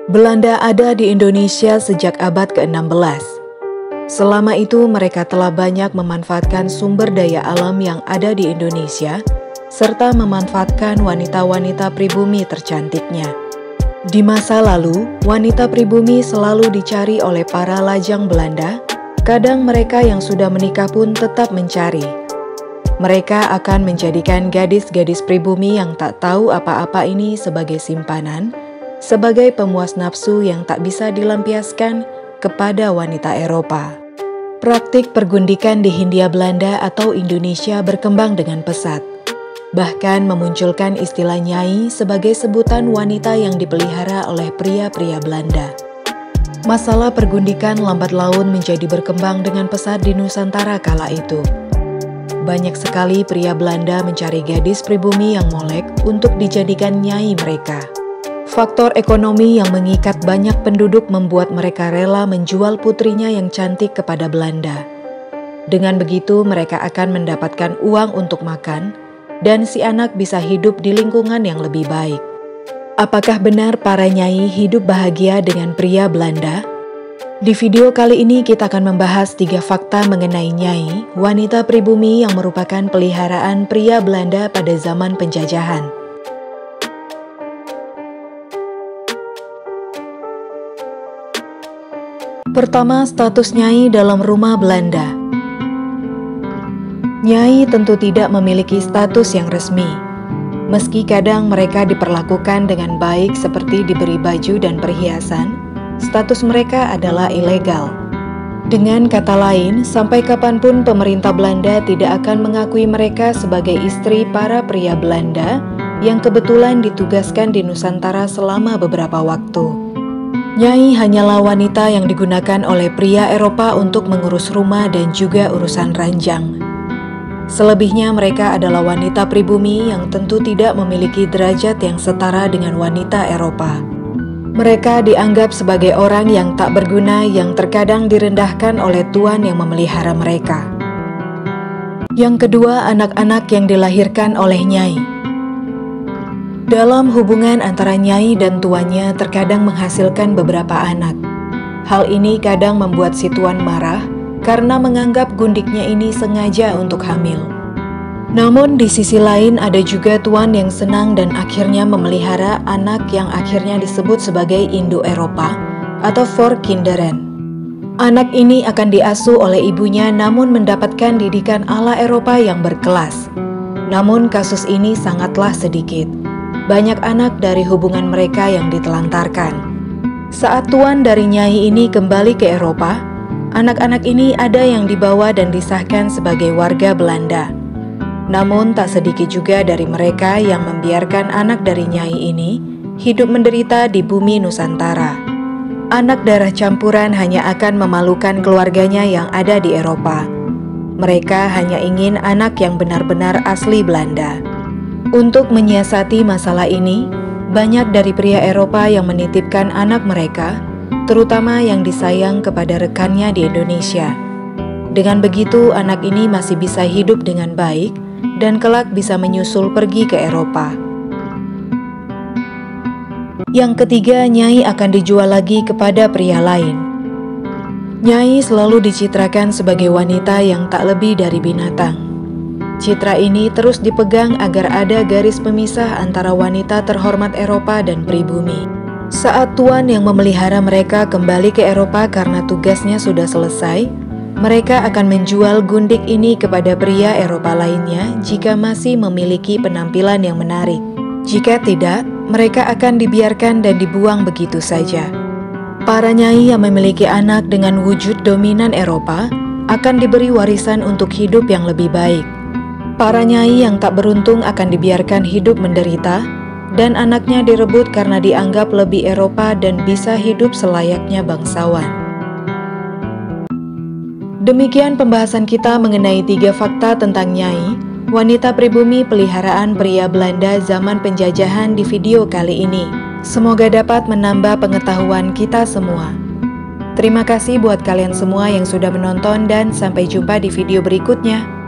Belanda ada di Indonesia sejak abad ke-16. Selama itu mereka telah banyak memanfaatkan sumber daya alam yang ada di Indonesia, serta memanfaatkan wanita-wanita pribumi tercantiknya. Di masa lalu, wanita pribumi selalu dicari oleh para lajang Belanda, kadang mereka yang sudah menikah pun tetap mencari. Mereka akan menjadikan gadis-gadis pribumi yang tak tahu apa-apa ini sebagai simpanan, sebagai pemuas nafsu yang tak bisa dilampiaskan kepada wanita Eropa. Praktik pergundikan di Hindia Belanda atau Indonesia berkembang dengan pesat, bahkan memunculkan istilah nyai sebagai sebutan wanita yang dipelihara oleh pria-pria Belanda. Masalah pergundikan lambat laun menjadi berkembang dengan pesat di Nusantara kala itu. Banyak sekali pria Belanda mencari gadis pribumi yang molek untuk dijadikan nyai mereka. Faktor ekonomi yang mengikat banyak penduduk membuat mereka rela menjual putrinya yang cantik kepada Belanda. Dengan begitu mereka akan mendapatkan uang untuk makan, dan si anak bisa hidup di lingkungan yang lebih baik. Apakah benar para nyai hidup bahagia dengan pria Belanda? Di video kali ini kita akan membahas 3 fakta mengenai nyai, wanita pribumi yang merupakan peliharaan pria Belanda pada zaman penjajahan. Pertama, status nyai dalam rumah Belanda. Nyai tentu tidak memiliki status yang resmi. Meski kadang mereka diperlakukan dengan baik seperti diberi baju dan perhiasan, status mereka adalah ilegal. Dengan kata lain, sampai kapanpun pemerintah Belanda tidak akan mengakui mereka sebagai istri para pria Belanda yang kebetulan ditugaskan di Nusantara selama beberapa waktu. Nyai hanyalah wanita yang digunakan oleh pria Eropa untuk mengurus rumah dan juga urusan ranjang. Selebihnya mereka adalah wanita pribumi yang tentu tidak memiliki derajat yang setara dengan wanita Eropa. Mereka dianggap sebagai orang yang tak berguna yang terkadang direndahkan oleh tuan yang memelihara mereka. Yang kedua, anak-anak yang dilahirkan oleh nyai. Dalam hubungan antara nyai dan tuannya terkadang menghasilkan beberapa anak. Hal ini kadang membuat si tuan marah karena menganggap gundiknya ini sengaja untuk hamil. Namun di sisi lain ada juga tuan yang senang dan akhirnya memelihara anak yang akhirnya disebut sebagai Indo-Eropa atau Voorkinderen. Anak ini akan diasuh oleh ibunya namun mendapatkan didikan ala Eropa yang berkelas. Namun kasus ini sangatlah sedikit. Banyak anak dari hubungan mereka yang ditelantarkan. Saat tuan dari nyai ini kembali ke Eropa, anak-anak ini ada yang dibawa dan disahkan sebagai warga Belanda. Namun tak sedikit juga dari mereka yang membiarkan anak dari nyai ini hidup menderita di bumi Nusantara. Anak darah campuran hanya akan memalukan keluarganya yang ada di Eropa. Mereka hanya ingin anak yang benar-benar asli Belanda. Untuk menyiasati masalah ini, banyak dari pria Eropa yang menitipkan anak mereka, terutama yang disayang kepada rekannya di Indonesia. Dengan begitu, anak ini masih bisa hidup dengan baik dan kelak bisa menyusul pergi ke Eropa. Yang ketiga, nyai akan dijual lagi kepada pria lain. Nyai selalu dicitrakan sebagai wanita yang tak lebih dari binatang. Citra ini terus dipegang agar ada garis pemisah antara wanita terhormat Eropa dan pribumi. Saat tuan yang memelihara mereka kembali ke Eropa karena tugasnya sudah selesai, mereka akan menjual gundik ini kepada pria Eropa lainnya jika masih memiliki penampilan yang menarik. Jika tidak, mereka akan dibiarkan dan dibuang begitu saja. Para nyai yang memiliki anak dengan wujud dominan Eropa akan diberi warisan untuk hidup yang lebih baik. Para nyai yang tak beruntung akan dibiarkan hidup menderita, dan anaknya direbut karena dianggap lebih Eropa dan bisa hidup selayaknya bangsawan. Demikian pembahasan kita mengenai 3 fakta tentang nyai, wanita pribumi peliharaan pria Belanda zaman penjajahan di video kali ini. Semoga dapat menambah pengetahuan kita semua. Terima kasih buat kalian semua yang sudah menonton dan sampai jumpa di video berikutnya.